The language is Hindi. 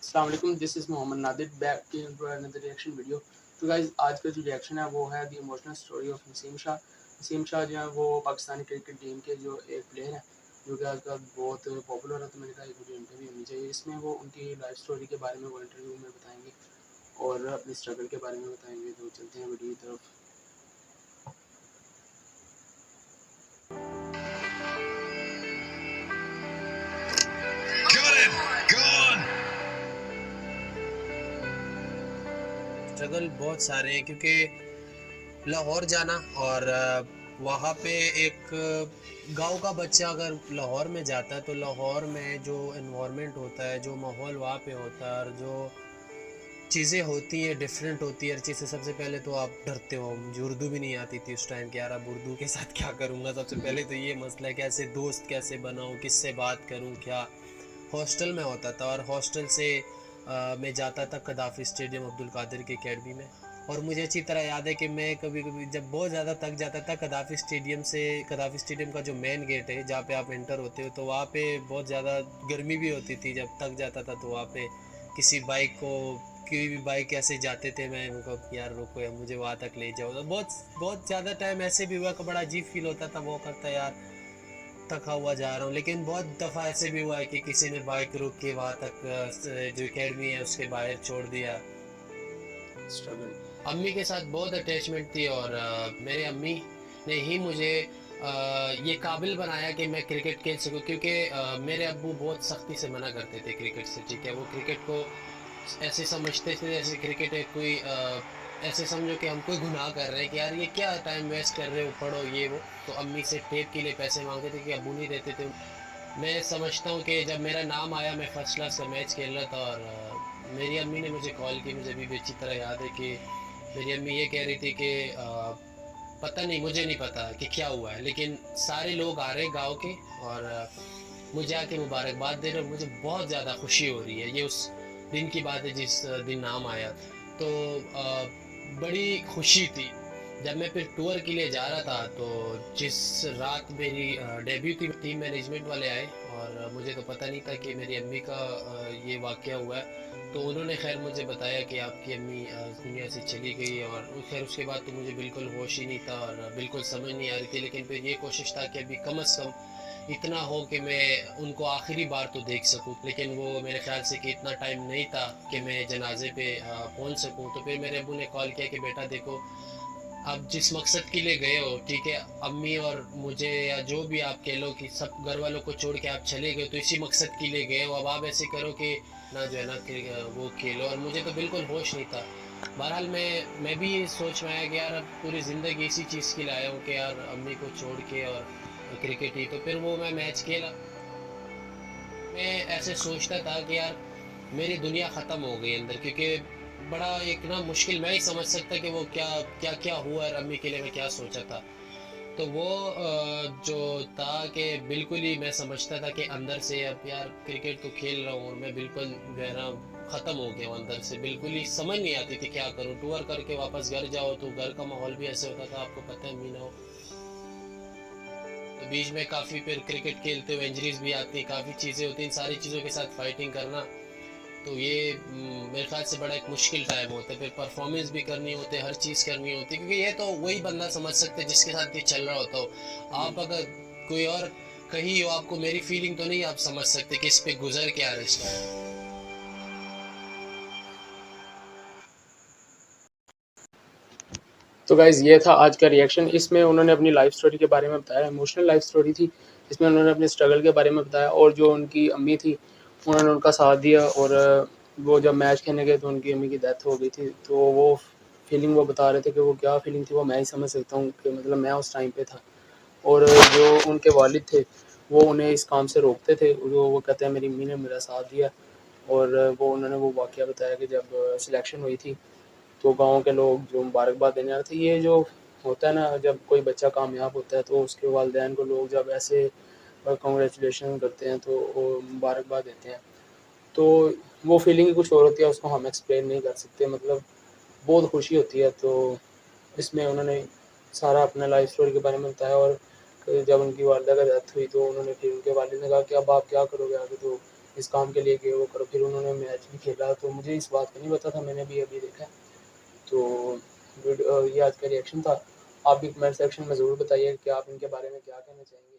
अस्सलाम वालेकुम, this is Mohammad Nadir back to another reaction video. तो गाइज़ आज का जो रिएक्शन है वो है the emotional story of Naseem Shah. Naseem Shah जो है वो पाकिस्तानी क्रिकेट टीम के जो एक प्लेयर हैं जो कि आजकल बहुत पॉपुलर है। तो मैंने कहा एक वीडियो इंटरव्यू होनी चाहिए। इसमें वो उनकी लाइफ स्टोरी के बारे में वो इंटरव्यू में बताएंगे और अपने स्ट्रगल के बारे में बताएंगे। तो चलते हैं वीडियो की तरफ। स्ट्रगल बहुत सारे हैं क्योंकि लाहौर जाना और वहाँ पे एक गांव का बच्चा अगर लाहौर में जाता है तो लाहौर में जो इन्वायरमेंट होता है, जो माहौल वहाँ पे होता है और जो चीज़ें होती हैं डिफरेंट होती है हर चीज़ से। सबसे पहले तो आप डरते हो। मुझे उर्दू भी नहीं आती थी उस टाइम कि यार अब उर्दू के साथ क्या करूँगा। सबसे पहले तो ये मसला है कैसे दोस्त कैसे बनाऊँ, किससे बात करूँ क्या। हॉस्टल में होता था और हॉस्टल से मैं जाता था कदाफ़ी स्टेडियम अब्दुल कादिर की अकेडमी में। और मुझे अच्छी तरह याद है कि मैं कभी कभी जब बहुत ज़्यादा थक जाता था कदाफ़ी स्टेडियम का जो मेन गेट है जहाँ पे आप एंटर होते हो, तो वहाँ पे बहुत ज़्यादा गर्मी भी होती थी। जब थक जाता था तो वहाँ पे किसी बाइक को कोई भी बाइक ऐसे जाते थे, मैं उनको यार रोको यार मुझे वहाँ तक ले जाओ। तो बहुत बहुत ज़्यादा टाइम ऐसे भी हुआ कि बड़ा अजीब फील होता था, वो करता यार थका हुआ जा रहा हूँ। लेकिन बहुत दफ़ा ऐसे भी हुआ है कि किसी ने बाइक रोक के वहाँ तक जो एकेडमी है उसके बाहर छोड़ दिया। स्ट्रगल अम्मी के साथ बहुत अटैचमेंट थी और मेरे अम्मी ने ही मुझे ये काबिल बनाया कि मैं क्रिकेट खेल सकूं, क्योंकि मेरे अब्बू बहुत सख्ती से मना करते थे क्रिकेट से। ठीक है, वो क्रिकेट को ऐसे समझते थे जैसे क्रिकेट है कोई ऐसे समझो कि हम कोई गुनाह कर रहे हैं कि यार ये क्या टाइम वेस्ट कर रहे हो, पढ़ो ये वो। तो अम्मी से टेप के लिए पैसे मांगते थे कि अब्बू नहीं देते थे। मैं समझता हूँ कि जब मेरा नाम आया, मैं फर्स्ट क्लास का मैच खेल रहा था और मेरी अम्मी ने मुझे कॉल की। मुझे अभी भी अच्छी तरह याद है कि मेरी अम्मी ये कह रही थी कि पता नहीं, मुझे नहीं पता कि क्या हुआ है, लेकिन सारे लोग आ रहे हैं गांव के और मुझे आके मुबारकबाद दे रहे हैं। मुझे बहुत ज़्यादा खुशी हो रही है। ये उस दिन की बात है जिस दिन नाम आया। तो बड़ी खुशी थी। जब मैं फिर टूर के लिए जा रहा था तो जिस रात मेरी डेब्यू थी, टीम मैनेजमेंट वाले आए और मुझे तो पता नहीं था कि मेरी अम्मी का ये वाक़या हुआ है। तो उन्होंने खैर मुझे बताया कि आपकी अम्मी इस दुनिया से चली गई। और खैर उसके बाद तो मुझे बिल्कुल होश ही नहीं था और बिल्कुल समझ नहीं आ रही थी। लेकिन फिर ये कोशिश था कि अभी कम से कम इतना हो कि मैं उनको आखिरी बार तो देख सकूं। लेकिन वो मेरे ख्याल से कि इतना टाइम नहीं था कि मैं जनाजे पे पहुंच सकूं। तो फिर मेरे अबू ने कॉल किया कि बेटा देखो, आप जिस मकसद के लिए गए हो, ठीक है, अम्मी और मुझे या जो भी आप कह लो कि सब घर वालों को छोड़ के आप चले गए, तो इसी मकसद के लिए गए हो। अब आप ऐसे करो कि ना जो है ना कि वो खेलो। और मुझे तो बिल्कुल होश नहीं था। बहरहाल मैं भी ये सोच में आया कि यार अब पूरी ज़िंदगी इसी चीज़ के लिए आया हूँ कि यार अम्मी को छोड़ के और क्रिकेट ही। तो फिर वो मैं मैच खेला। मैं ऐसे सोचता था कि यार मेरी दुनिया ख़त्म हो गई अंदर, क्योंकि बड़ा एक ना मुश्किल, मैं ही समझ सकता कि वो क्या क्या क्या हुआ और अम्मी के लिए मैं क्या सोचा था। तो वो जो था कि बिल्कुल ही मैं समझता था कि अंदर से अब यार क्रिकेट तो खेल रहा हूँ और मैं बिल्कुल जो है ना ख़त्म हो गया हूँ अंदर से। बिल्कुल ही समझ नहीं आती थी क्या करूँ। टूर करके वापस घर जाओ तो घर का माहौल भी ऐसे होता था, आपको पता है मीना हो। तो बीच में काफ़ी फिर क्रिकेट खेलते हुए इंजरीज भी आती हैं, काफ़ी चीज़ें होती हैं। इन सारी चीज़ों के साथ फाइटिंग करना, तो ये मेरे ख्याल से बड़ा एक मुश्किल टाइम होता है। फिर परफॉर्मेंस भी करनी होती है, हर चीज़ करनी होती है, क्योंकि ये तो वही बंदा समझ सकते हैं जिसके साथ ये चल रहा होता हो। आप अगर कोई और कहीं हो, आपको मेरी फीलिंग तो नहीं आप समझ सकते कि इस पे गुजर क्या रहा है इस टाइम। तो गाइज़ ये था आज का रिएक्शन। इसमें उन्होंने अपनी लाइफ स्टोरी के बारे में बताया, इमोशनल लाइफ स्टोरी थी। इसमें उन्होंने अपने स्ट्रगल के बारे में बताया और जो उनकी अम्मी थी उन्होंने उनका साथ दिया। और वो जब मैच खेलने गए तो उनकी अम्मी की डेथ हो गई थी। तो वो फीलिंग वो बता रहे थे कि वो क्या फीलिंग थी वो मैं ही समझ सकता हूँ कि मतलब मैं उस टाइम पे था। और जो उनके वालिद थे वो उन्हें इस काम से रोकते थे। जो वो कहते हैं मेरी अम्मी ने मेरा साथ दिया। और वो उन्होंने वो वाक़या बताया कि जब सिलेक्शन हुई थी तो गाँव के लोग जो मुबारकबाद देने आए थे। ये जो होता है ना, जब कोई बच्चा कामयाब होता है तो उसके वालिदैन को लोग जब ऐसे कांग्रेचुलेशन करते हैं तो वो मुबारकबाद देते हैं। तो वो फीलिंग ही कुछ और होती है, उसको हम एक्सप्लेन नहीं कर सकते। मतलब बहुत खुशी होती है। तो इसमें उन्होंने सारा अपना लाइफ स्टोरी के बारे में बताया। और जब उनकी वालिदा का डेथ हुई तो उन्होंने फिर उनके वालिद ने कहा कि अब आप क्या करोगे आगे। तो इस काम के लिए कि वो करो। फिर उन्होंने मैच भी खेला, तो मुझे इस बात का नहीं पता था, मैंने भी अभी देखा है। तो ये आज का रिएक्शन था। आप भी कमेंट सेक्शन में ज़रूर बताइए कि आप इनके बारे में क्या कहना चाहेंगे।